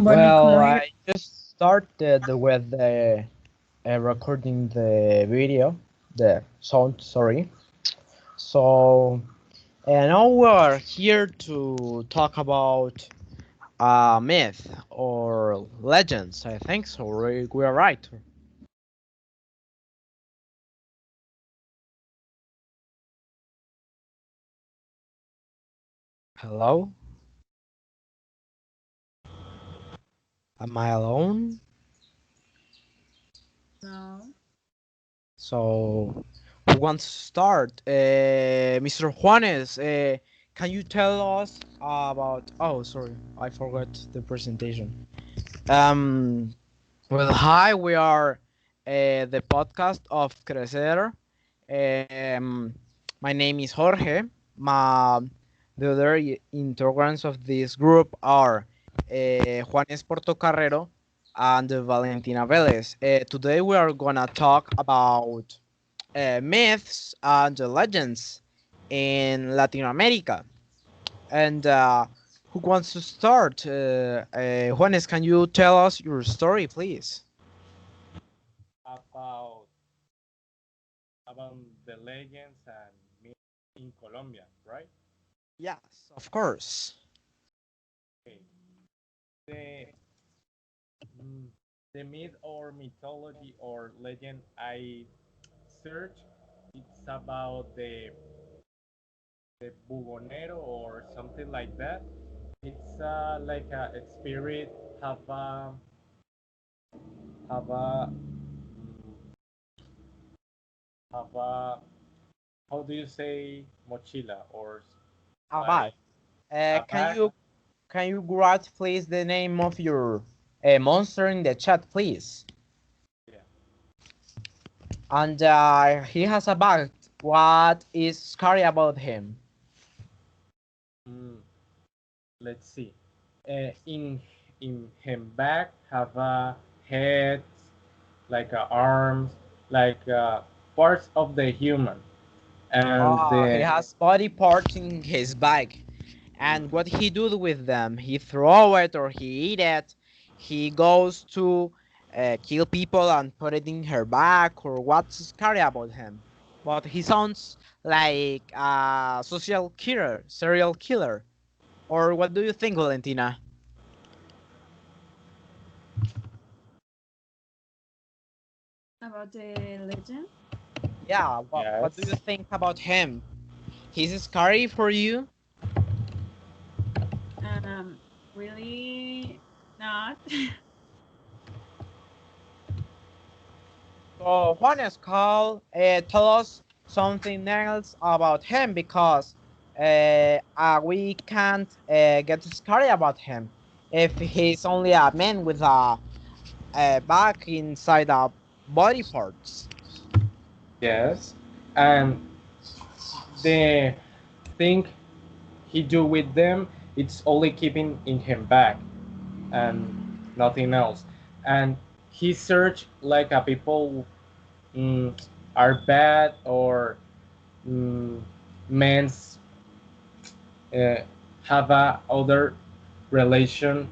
Well, I just started with recording the video, the sound, sorry. So, and now we are here to talk about myth or legends. I think so. We are right. Hello? Am I alone? No. So, who wants to start? Mr. Juanes, can you tell us about? Oh, sorry, I forgot the presentation. Um, well, hi, we are the podcast of Crecer. Um, my name is Jorge. The other integrants of this group are Juanes Portocarrero and Valentina Velez. Today we are gonna talk about myths and legends in Latin America. And who wants to start? Juanes, can you tell us your story, please? about about the legends and myths in Colombia, right? Yes, of course. Okay. The mm, the myth or mythology or legend I search it's about the bugonero or something like that. It's like a spirit have a have a have a how do you say mochila or Abad. like a Can bag? you write please the name of your monster in the chat, please? Yeah. And he has a bag. What is scary about him? Mm, let's see. In him back have a head, like arms, like parts of the human, and Oh, he the has body parts in his bag. And what he do with them? He throw it or he eat it. He goes to kill people and put it in her bag. Or what's scary about him? But he sounds like a social killer, serial killer. Or what do you think, Valentina? About the legend? Yeah, what do you yes. think about him? He's scary for you? Really not. So Juanes, call, tell us something else about him because we can't get scary about him if he's only a man with a back inside a body parts. Yes, and the thing he do with them, it's only keeping in him back and nothing else. And he search like a people mm, are bad or mm, men's uh, have a other relation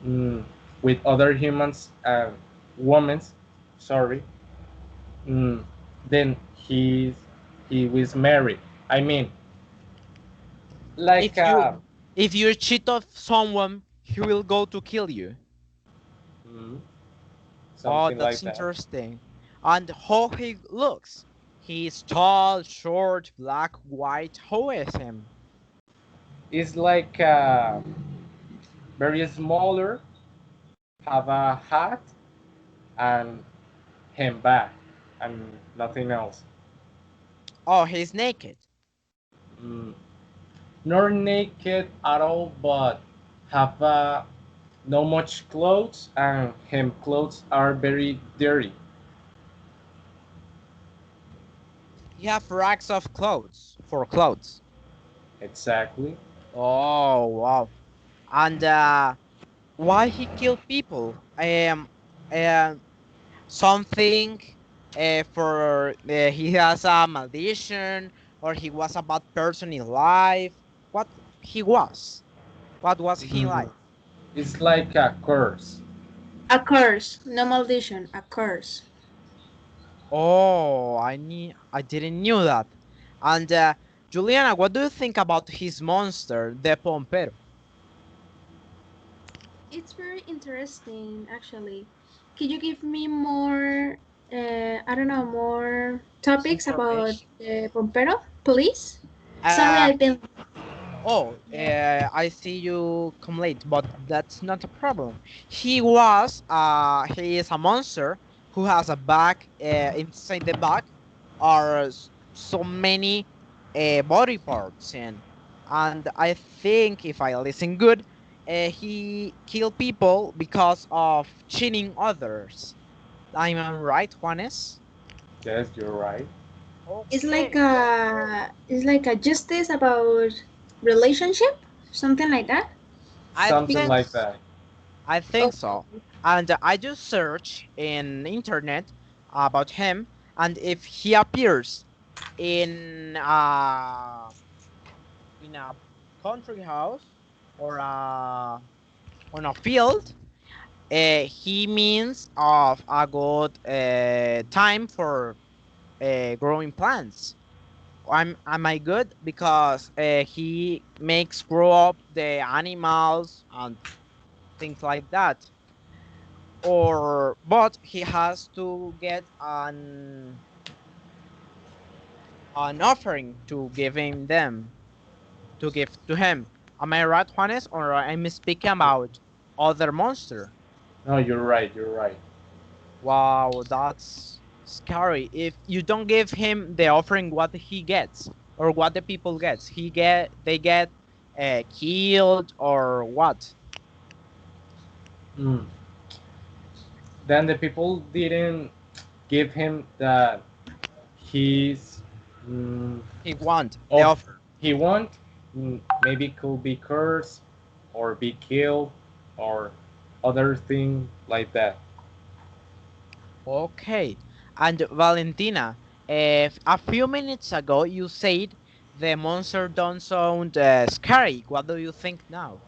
mm, with other humans and women's sorry mm, then he was married. I mean like If you cheat of someone, he will go to kill you. mm, Oh, something that's like that. interesting. And how he looks? He's tall, short, black, white. How is him? It's like very smaller, have a hat and handbag and nothing else. Oh, he's naked. Mm, not naked at all, but have no much clothes, and him clothes are very dirty. He have racks of clothes for clothes. Exactly. Oh wow! And why he killed people? Something for he has a maldition, or he was a bad person in life. What he was? What was he Mm, like? It's like a curse. A curse, no maldition, a curse. Oh, I didn't knew that. And Juliana, what do you think about his monster, the Pompero? It's very interesting, actually. Could you give me more, I don't know, more topics about Information. the Pompero, please? Sorry, Uh, I've been. oh, Yeah. I see you come late, but that's not a problem. He is a monster who has a back. Inside the back are so many body parts, and I think if I listen good, he killed people because of cheating others. I'm right, Juanes? Yes, you're right. Okay. It's like a justice about relationship, something like that. I Something think like s- that. I think Okay. so. And I just search in internet about him, and if he appears in uh in a country house or on a field, he means of a good time for growing plants. Am I good? Because he makes grow up the animals and things like that. Or but he has to get an offering to give him them to give to him. Am I right, Juanes, or I'm speaking about other monster? No, you're right. You're right. Wow, that's scary. If you don't give him the offering, what he gets or what the people gets, they get killed or what? Mm. Then the people didn't give him that he's He want the of offer. he want maybe could be cursed or be killed or other thing like that. Okay. And Valentina, if a few minutes ago you said the monster don't sound scary, what do you think now?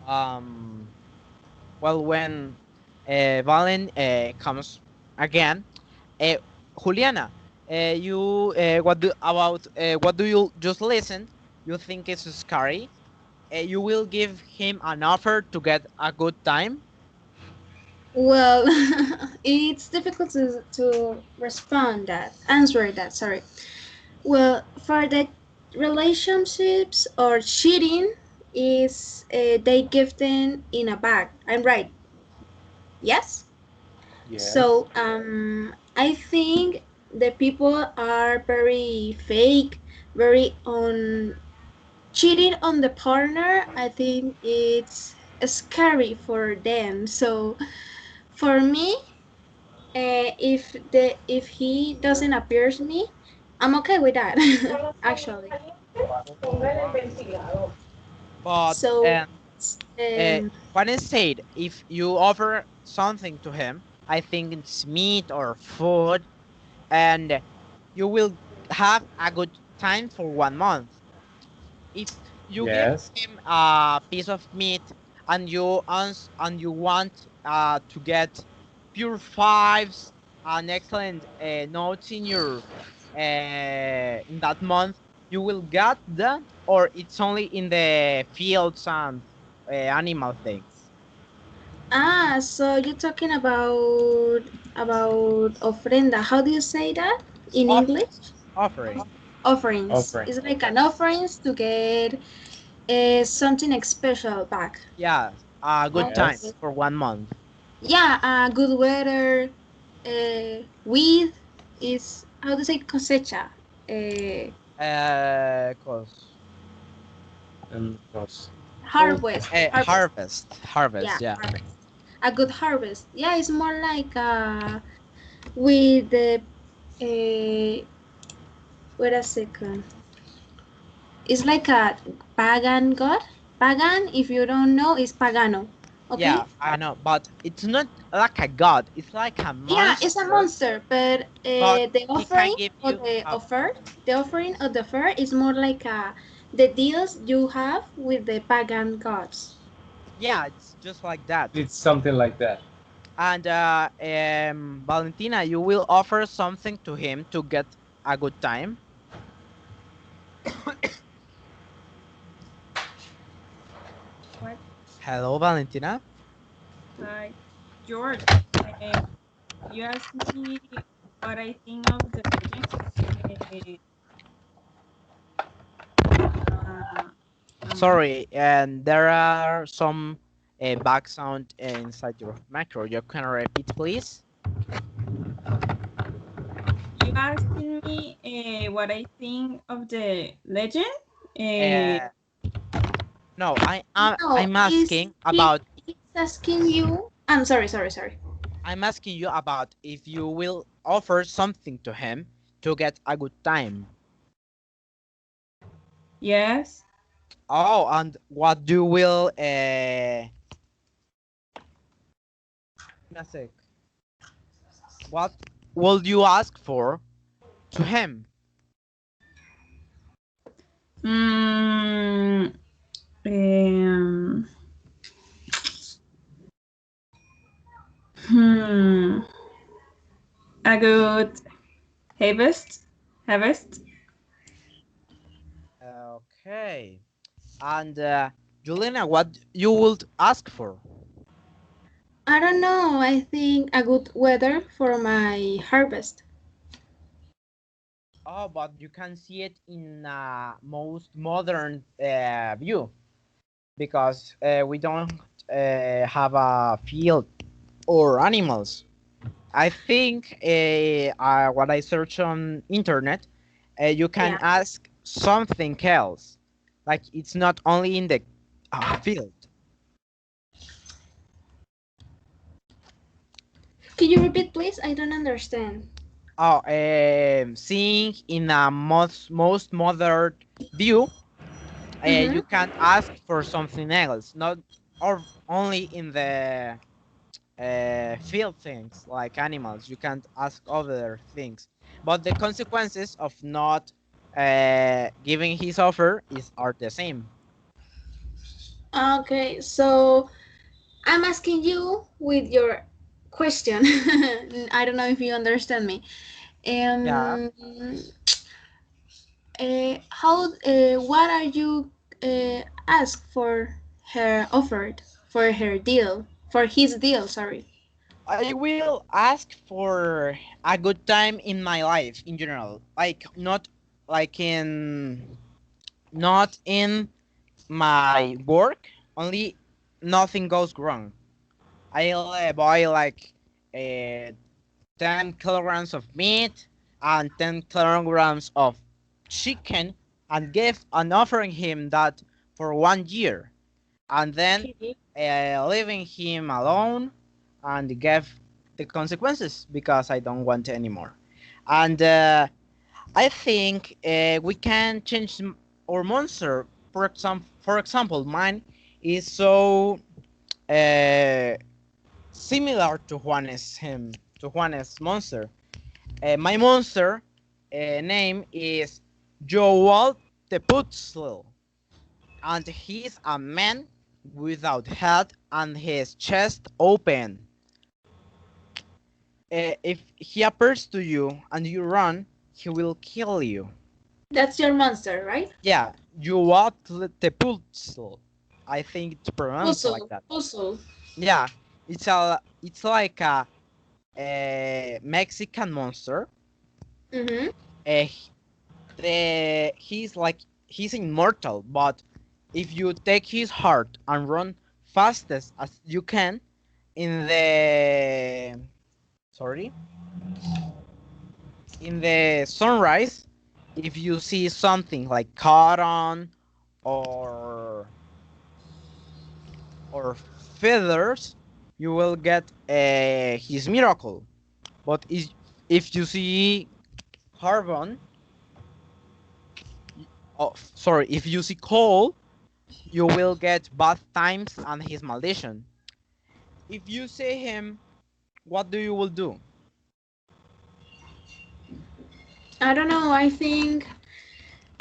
Um, well, when Valen comes again, uh, Juliana, what do you just listen? You think it's scary? You will give him an offer to get a good time. Well, it's difficult to respond that, answer that, sorry. Well, for the relationships or cheating is they give them in a bag. I'm right. Yes. Yes. So I think the people are very fake, very on cheating on the partner. I think it's scary for them. So for me, if he doesn't appear to me, I'm okay with that. Actually. Oh, wow. But So uh, um, Juan said if you offer something to him, I think it's meat or food, and you will have a good time for 1 month. If you give Yes. him a piece of meat and you want to get pure fives and excellent notes in that month, you will get that, or it's only in the fields and animal things. so you're talking about ofrenda. How do you say that in Offering, English? offering. Offerings. Offering. It's like an offerings to get something special back. Yeah, a good time Okay. Yes. for 1 month. Yeah, good weather. With is how to say cosecha. Uh, Cause And cause good harvest. Harvest. harvest. Yeah, Yeah. harvest. A good harvest. Yeah, it's more like with the wait a second. It's like a pagan god. Pagan, if you don't know, is pagano. Okay? Yeah, I know, but it's not like a god. It's like a Yeah, it's a monster, monster, but but the he can offering give or you the a offer, the offering of the fair is more like the deals you have with the pagan gods. yeah. It's just like that. It's something like that. And Valentina, you will offer something to him to get a good time. What? Hello, Valentina. Hi, George. Uh, you asked me what I think of the legend. Uh, um, Sorry, and there are some back sound inside your macro. You can repeat, please. you asking me what I think of the legend? Uh, Uh, no, No, I'm is asking he about is asking you? I'm sorry. I'm asking you about if you will offer something to him to get a good time. yes. Oh, and what you will Nasik, what will you ask for to him? Mm, um, hmm. A good harvest. Harvest. Okay. And Juliana, what you would ask for? I don't know. I think a good weather for my harvest. Oh, but you can see it in most modern view because we don't have a field or animals. I think what I search on internet, you can Yeah. ask something else. Like it's not only in the field. Can you repeat, please? I don't understand. Oh, seeing in a most modern view, Mm-hmm. you can ask for something else, not or only in the field things like animals. You can't ask other things, but the consequences of not giving his offer is are the same. Okay, so I'm asking you with your question. I don't know if you understand me. Yeah. Um, what are you ask for her offered for her deal for his deal? Sorry. I will ask for a good time in my life in general, like not like in not in my work, only nothing goes wrong. I'll buy like uh, 10 kilograms of meat and 10 kilograms of chicken and give and offering him that for 1 year, and then Okay. leaving him alone and give the consequences because I don't want anymore. And I think we can change our monster. For example, mine is so uh, similar to Juanes monster. My monster name is Joel the Putzl, and he's a man without head and his chest open. If he appears to you and you run, he will kill you. That's your monster, right? Yeah, Joel the Putzl. I think it's pronounced like Puzzle, that. puzzle. Yeah, it's like a Mexican monster. Mm-hmm. Uh, he's immortal, but if you take his heart and run fastest as you can in the sorry in the sunrise, if you see something like cotton or or feathers, you will get his miracle. But if you see carbon, oh, sorry, if you see coal, you will get bad times and his maldition. If you see him, what do you will do? I don't know. I think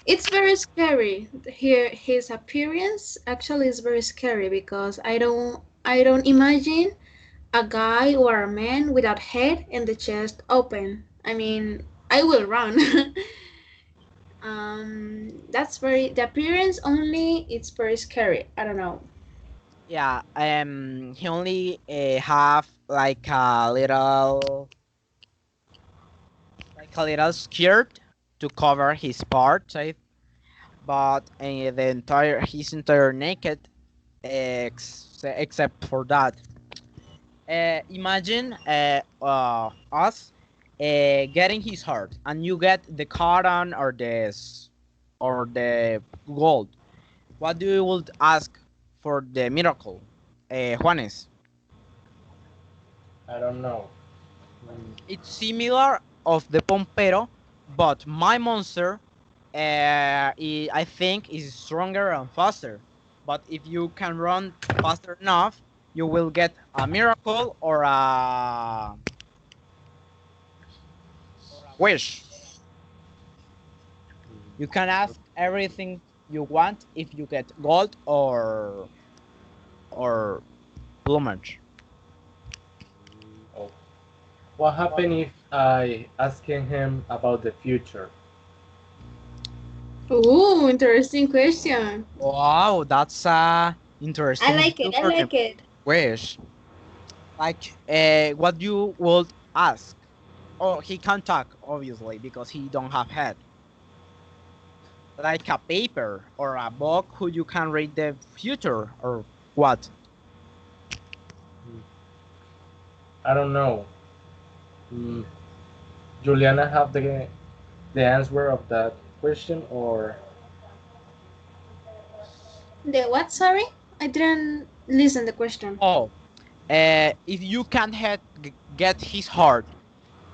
it's very scary. Here, his appearance actually is very scary because I don't imagine a guy or a man without head and the chest open. I mean, I will run. That's very the appearance only. It's very scary. I don't know. Yeah, he only have like a little skirt to cover his parts, but the entire he's entire naked except for that. Imagine us getting his heart, and you get the cotton or the gold. What do you would ask for the miracle, Juanes? I don't know. Mm, It's similar of the Pompero, but my monster, I think, is stronger and faster. But if you can run faster enough, you will get a miracle or a wish. You can ask everything you want if you get gold or plumage. oh. What happened if I asking him about the future? Ooh, interesting question. Wow, that's a I interesting like view it. I for the like it. wish. Like, what you would ask? Oh, he can't talk, obviously, because he don't have head. Like a paper or a book who you can read the future or what? Mm, I don't know. Mm, Juliana have the answer of that question or The what? Sorry, I didn't listen the question. Oh, if you can get his heart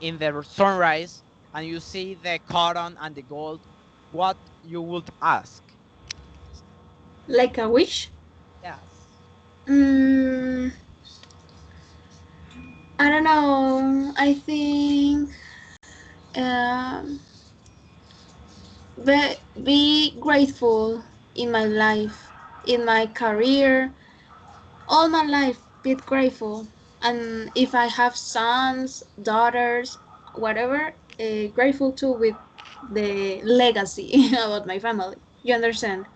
in the sunrise and you see the cotton and the gold, what you would ask? Like a wish? Yes. Mm, I don't know. I think um, be grateful in my life, in my career, all my life. Be grateful, and if I have sons, daughters, whatever, grateful too with the legacy about my family. You understand?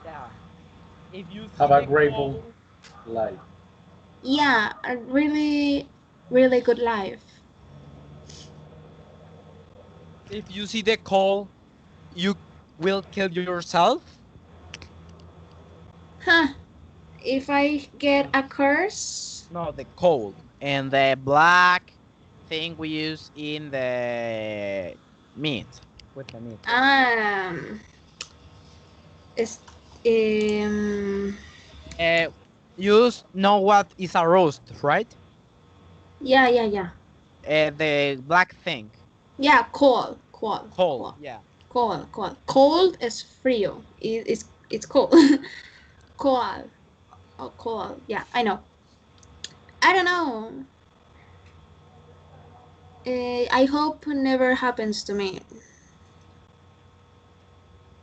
Yeah. If you have see a the grateful gold, life. Yeah, a really, really good life. if you see the coal, you will kill yourself. Huh. If I get a curse, No, the coal and the black thing we use in the meat with the meat. um, is, um, Uh, you know what is a roast, right? yeah, yeah, yeah. The black thing, Yeah, cold, cold, coal. cold, Yeah. cold, cold. Cold is frío. It's cold. Cold. Oh, cold. Yeah, I know. I don't know. I hope never happens to me.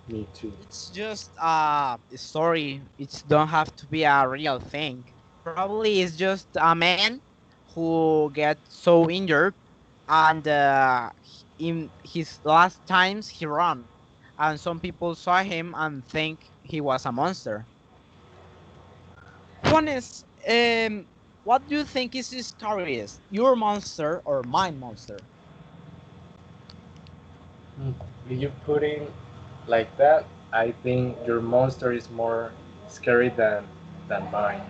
Me too. It's just a story. It don't have to be a real thing. Probably it's just a man who gets so injured, and in his last times he run, and some people saw him and think he was a monster. Juanes, what do you think is scariest, your monster or my monster? Mm, if you put in like that, I think your monster is more scary than mine.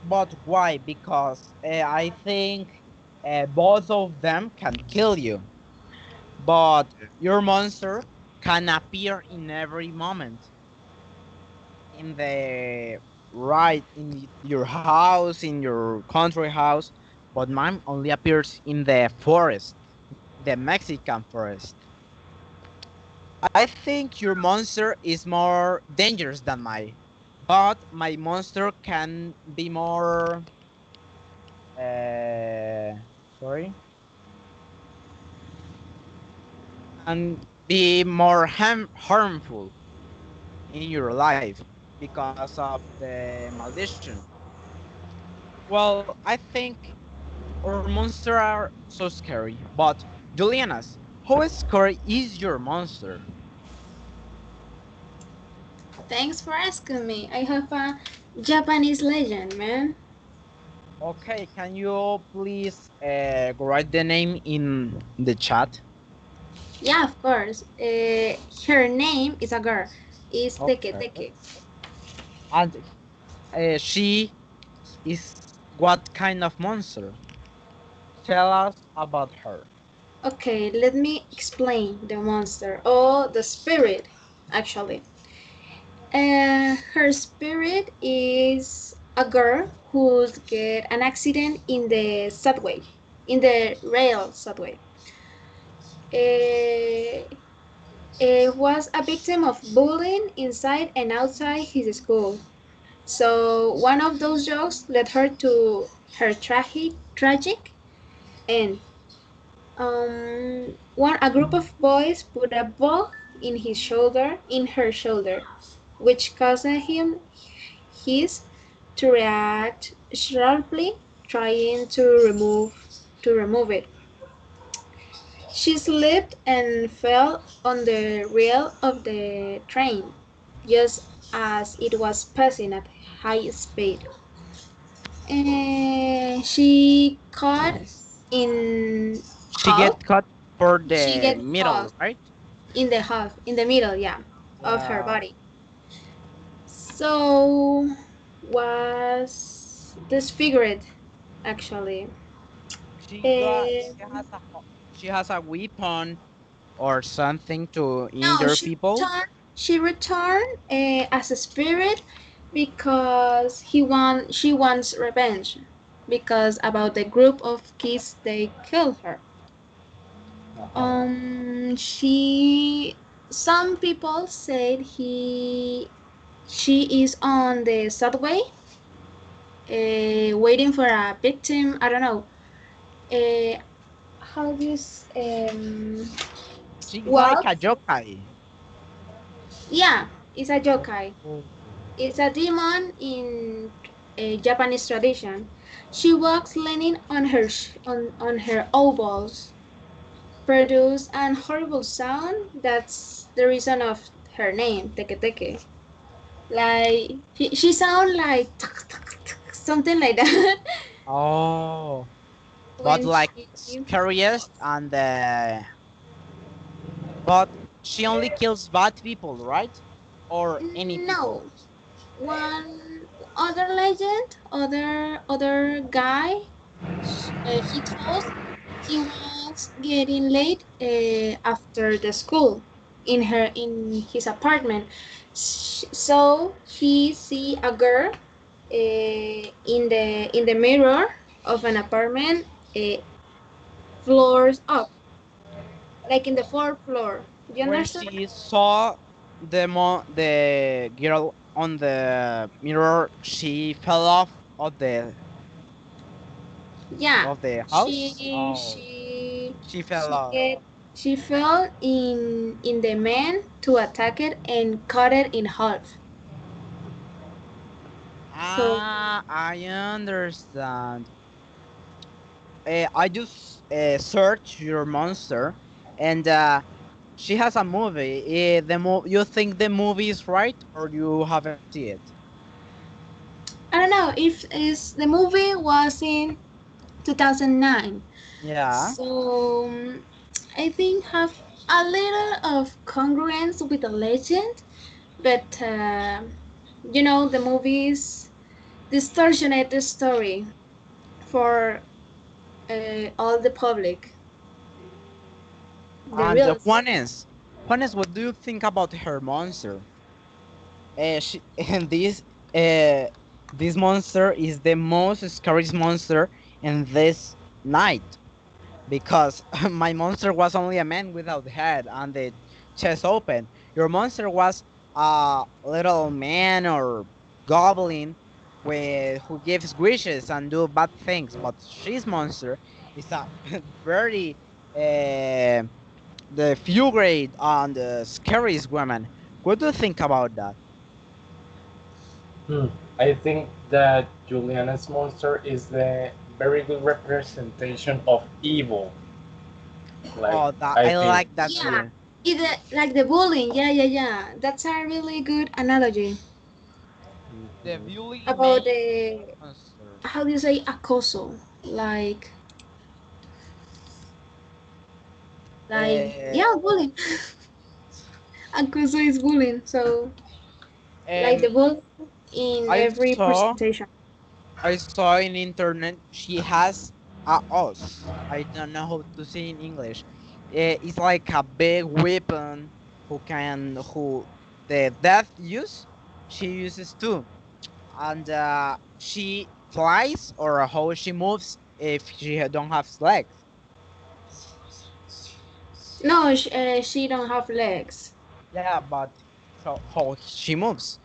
But why? Because I think both of them can kill you, but your monster can appear in every moment in the right in your house, in your country house, but mine only appears in the forest, the Mexican forest. I think your monster is more dangerous than mine, but my monster can be more. Sorry, can be more harmful in your life because of the maldition. Well, I think our monsters are so scary, but Julianas, how scary is your monster? Thanks for asking me. I have a Japanese legend, man. Okay, can you please write the name in the chat? Yeah, of course. Her name is a girl. It's Teke Okay. Teke. And she is what kind of monster? Tell us about her. Okay, let me explain the monster or the spirit, actually. Her spirit is a girl who's get an accident in the subway, in the rail subway. Uh, was a victim of bullying inside and outside his school. So one of those jokes led her to her tragic end. One a group of boys put a bug in her shoulder, which caused him his to react sharply, trying to remove it. She slipped and fell on the rail of the train, just as it was passing at high speed. And she caught in She half. get cut for She the get middle, half right? in the middle, yeah, of her Yeah. body. So was disfigured actually. She Uh, has she has a weapon or something to no, injure people. She returned as a spirit because she wants revenge because about the group of kids they killed her. Uh-huh. She some people said she is on the subway waiting for a victim. I don't know. Uh, how this She's like walk? a yokai. Yeah, it's a yokai. Oh. It's a demon in a Japanese tradition. She walks leaning on on her ovaries, produce an horrible sound. That's the reason of her name, Teke Teke. Like she sound like something like that Oh, but when like she. scariest and but she only kills bad people, right? Or any people. No, one other legend, other guy. He told he was getting late after the school in his apartment. So he see a girl in the mirror of an apartment uh, floors up, like in the fourth floor. Do you When understand? she saw the girl on the mirror, she fell off Yeah, of the she house. Oh, she she fell she off. get she fell in the man to attack it and cut it in half. So Ah, I understand. I just search your monster, and she has a movie. You think the movie is right, or you haven't seen it? I don't know if is the movie was in 2009. Yeah. So I think have a little of congruence with the legend, but the movies distortionate the story for all the public. The And real Juanes, what do you think about her monster? And uh, this monster is the most scariest monster in this night because my monster was only a man without head, and the chest open. Your monster was a little man or goblin who gives wishes and do bad things, but she's monster is a very uh, the few grade and the scariest woman. What do you think about that? Hmm. I think that Juliana's monster is the very good representation of evil. Like Oh, that I I think, like that Yeah, too. like the bullying. Yeah, yeah, yeah. That's a really good analogy The Mhm. bully about main the, monster. how do you say, acoso? Like, Uh, yeah, bullying. Acoso is bullying. So, like um, the bullying in I every saw presentation. I saw in internet she has a os. I don't know how to say in English. It's like a big weapon who the death use. She uses too, and she flies or how she moves if she don't have legs. No, she don't have legs. Yeah, but how she moves?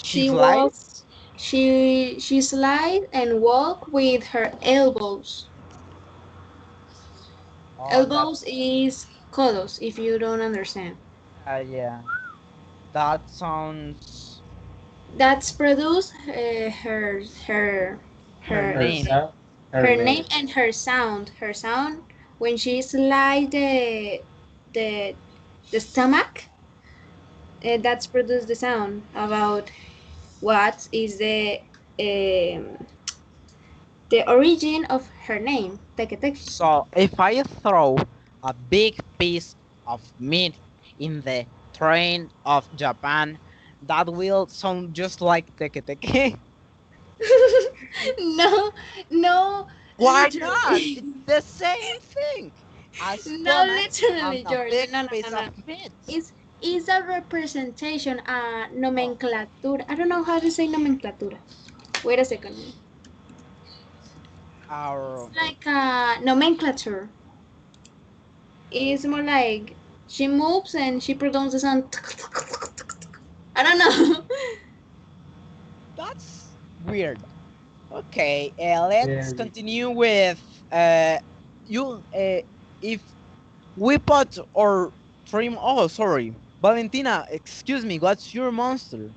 She She walks. flies. She slides and walk with her elbows. Oh, Elbows that's is codos, if you don't understand. yeah. That sounds That's produce her her Her name. sound, her her name. name and her sound. Her sound when she slide the the stomach. That's produce the sound about what is the origin of her name. Teke teke. So if I throw a big piece of meat in the train of Japan, that will sound just like teke teke. No, no, Why not? literally. It's the same thing. A No, stomach and literally, a George. big No, no, no, piece of no. meat. It's a representation, a Oh, nomenclatura. I don't know how to say nomenclatura. Wait a second. It's our like a nomenclature. It's more like she moves and she produces sound. I don't know. that's weird. Okay, let's Very. continue with you. If we put or trim. Oh, sorry, Valentina. Excuse me. What's your monster?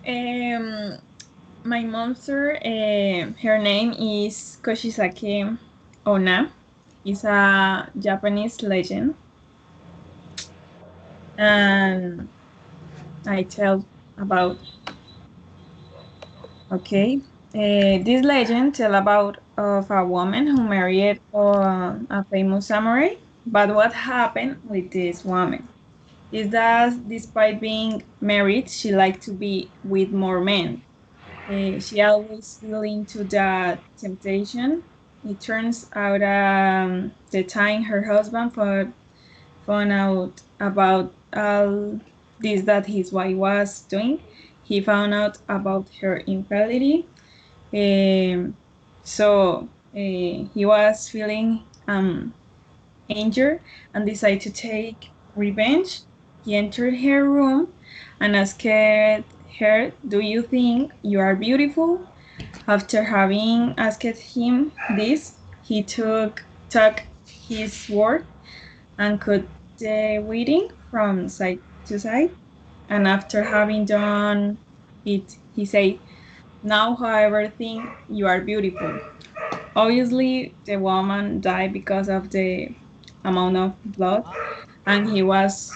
Um, my monster, her name is Koshisake Ona. It's a Japanese legend, and I tell about. Okay, this legend tell about of a woman who married a famous samurai. But what happened with this woman is that despite being married, she liked to be with more men. She always fell into that temptation. It turns out the time her husband found out about all this that his wife was doing, he found out about her infidelity. So he was feeling anger and decided to take revenge. He entered her room and asked her, "Do you think you are beautiful?" After having asked him this, he took his word and cut the wedding from side to side. And after having done it, he said, "Now, however, think you are beautiful." Obviously, the woman died because of the amount of blood, and he was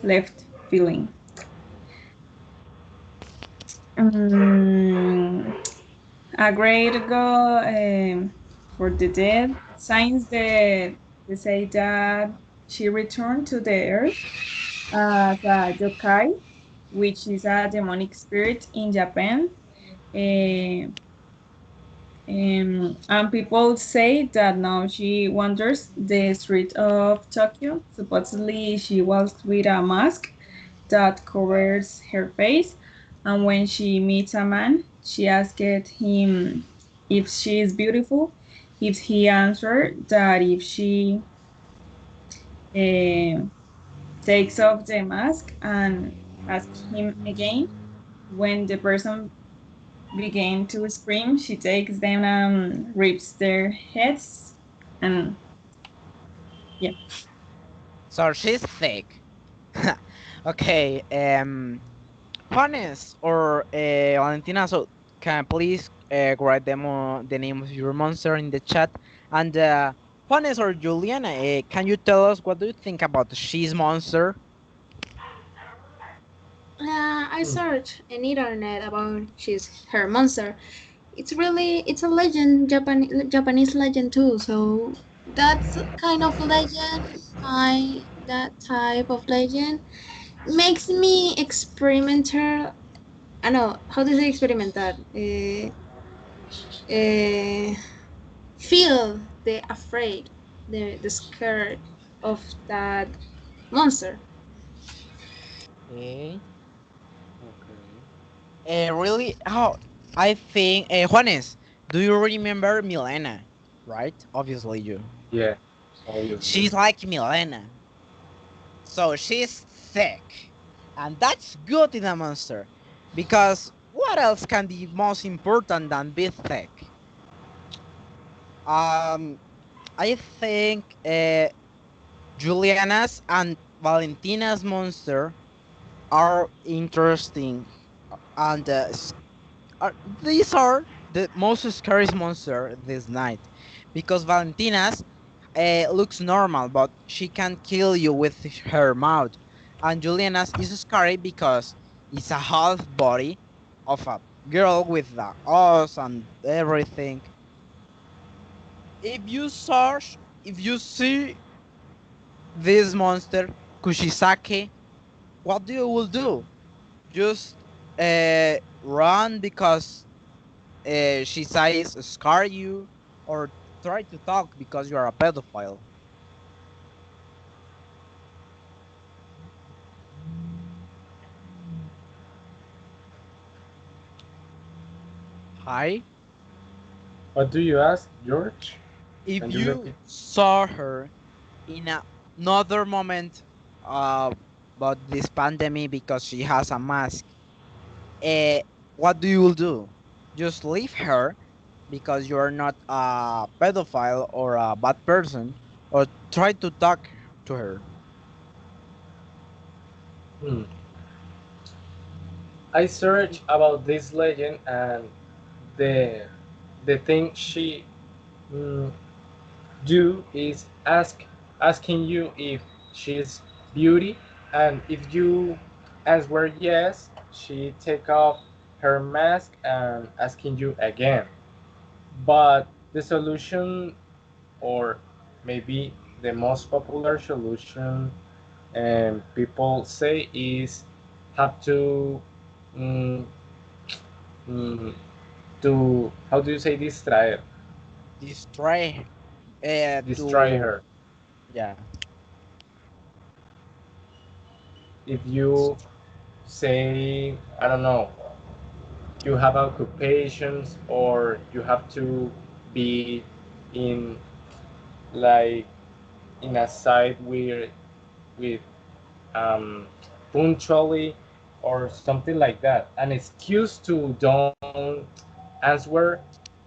left feeling. Um, a great go for the dead. Since they say that she returned to the earth as a yokai, which is a demonic spirit in Japan. Eh, and people say that now she wanders the street of Tokyo. Supposedly, she walks with a mask that covers her face. And when she meets a man, she asks him if she is beautiful. If he answered that if she uh, takes off the mask and asks him again. When the person begin to scream, she takes them and rips their heads. And yeah, So she's thick. Okay, Juanes or Valentina, so can please write the name of your monster in the chat? And Juanes or Juliana, can you tell us what do you think about the She's monster? I Hmm. searched in internet about her monster. It's a legend, Japanese legend too. So that's kind of legend. That type of legend makes me experimental. I know how to say experimental. Uh, feel the afraid, the scared of that monster. Okay. Okay. Really? Oh, I think Juanes, do you remember Milena? Right? Obviously you. Yeah, obviously. She's like Milena. So she's thick. And that's good in a monster. Because what else can be most important than be thick? Um, I think Juliana's and Valentina's monster are interesting. And these are the most scary monster this night. Because Valentina's looks normal, but she can kill you with her mouth. And Juliana's is scary because it's a half body of a girl with the us and everything. If you see this monster, Kushisake, what do you will do? Just run because she says scar you, or try to talk because you are a pedophile. Hi. What do you ask, George? If Can you you repeat? saw her in another moment uh, about this pandemic because she has a mask, uh, what do you will do? Just leave her because you are not a pedophile or a bad person, or try to talk to her. Hmm. I searched about this legend and the the thing she mm, do is asking you if she's beauty, and if you answer yes, she take off her mask and asking you again. But the solution, or maybe the most popular solution, and people say, is have to mm, mm, to, how do you say, distraer, Destroy destroy to her. yeah. If you say, I don't know, you have occupations, or you have to be in, like, in a site where with um, punctually, or something like that, an excuse to don't answer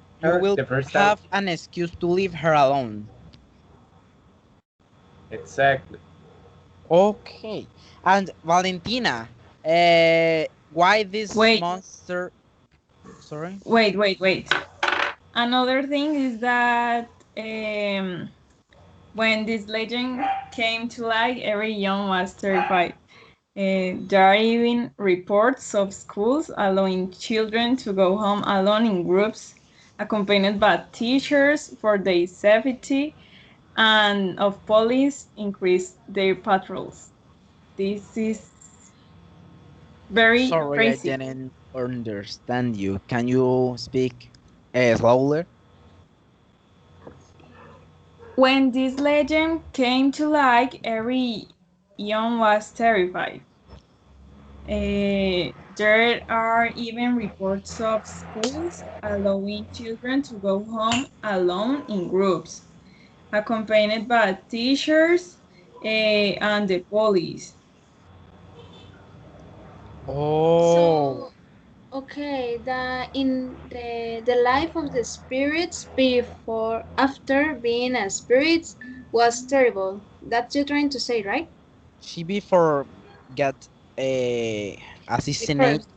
her You the will first time. have an excuse to leave her alone. Exactly. Okay. And Valentina, why this wait, monster? Sorry. wait. Another thing is that when this legend came to light, every young was terrified. There are even reports of schools allowing children to go home alone in groups, accompanied by teachers for their safety, and of police increase their patrols. This is very Sorry, I crazy. didn't understand you. Can you speak slowly? When this legend came to light, every young was terrified. There are even reports of schools allowing children to go home alone in groups, accompanied by teachers. and the police. Oh, So, okay, in the life of the spirits before after being a spirit was terrible. That's you trying to say, right? she before get a The assassinate. curse,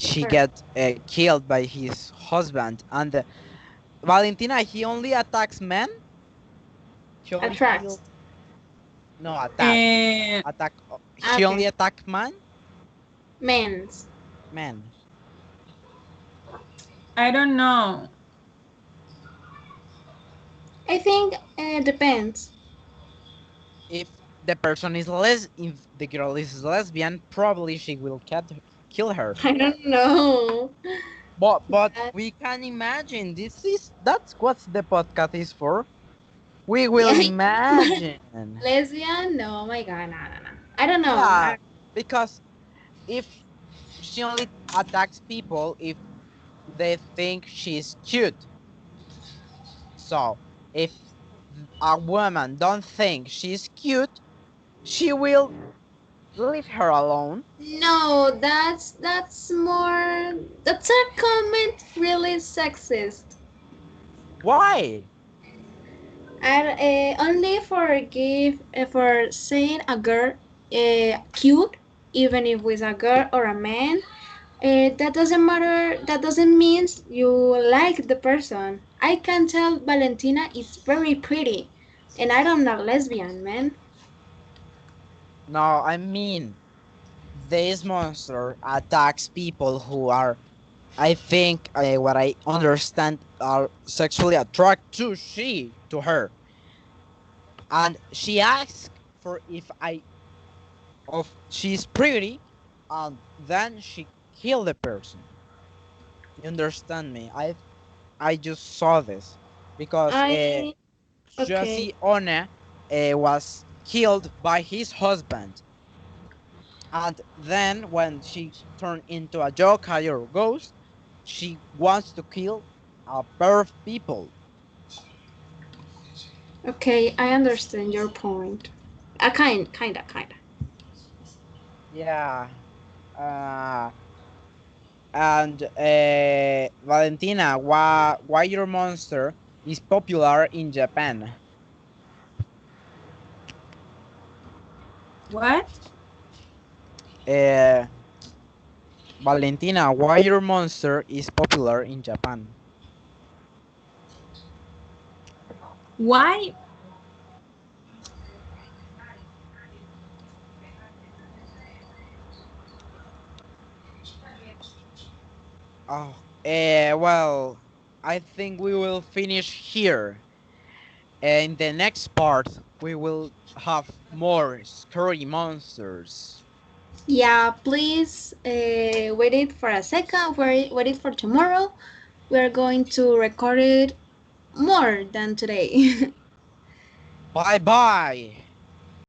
the She curse. get killed by his husband, and Valentina, he only attacks men. He only Attracts. kill. No, attack. And Attack. She only Okay. attack man. Men's. Man. I don't know. I think depends. If the person is if the girl is lesbian, probably she will kill her. I don't know. But But we can imagine. That's what the podcast is for. We will yeah, imagine. lesbian? No, oh my god, no, no, no. I don't know. Yeah, because if she only attacks people if they think she's cute. So if a woman don't think she's cute, she will leave her alone. No, that's more. That's a comment really sexist. Why? I only forgive for saying a girl cute, even if it's a girl or a man. That doesn't matter. That doesn't mean you like the person. I can tell Valentina is very pretty, and I don't know lesbian man. No, I mean this monster attacks people who are, I think, what I understand, are sexually attracted to her, and she asks for if I of she's pretty, and then she kill the person. You understand me? I just saw this because I okay. Josie One was killed by his husband, and then when she turned into a yokai or ghost, she wants to kill a pair of people. Okay, I understand your point. Kinda. Yeah. Uh, and Valentina, why your monster is popular in Japan? what? Uh, Valentina, why your monster is popular in Japan? Why? Oh, well, I think we will finish here. In the next part, we will have more scary monsters. Yeah, please wait it for a second. Wait it for tomorrow. We're going to record it more than today. Bye bye.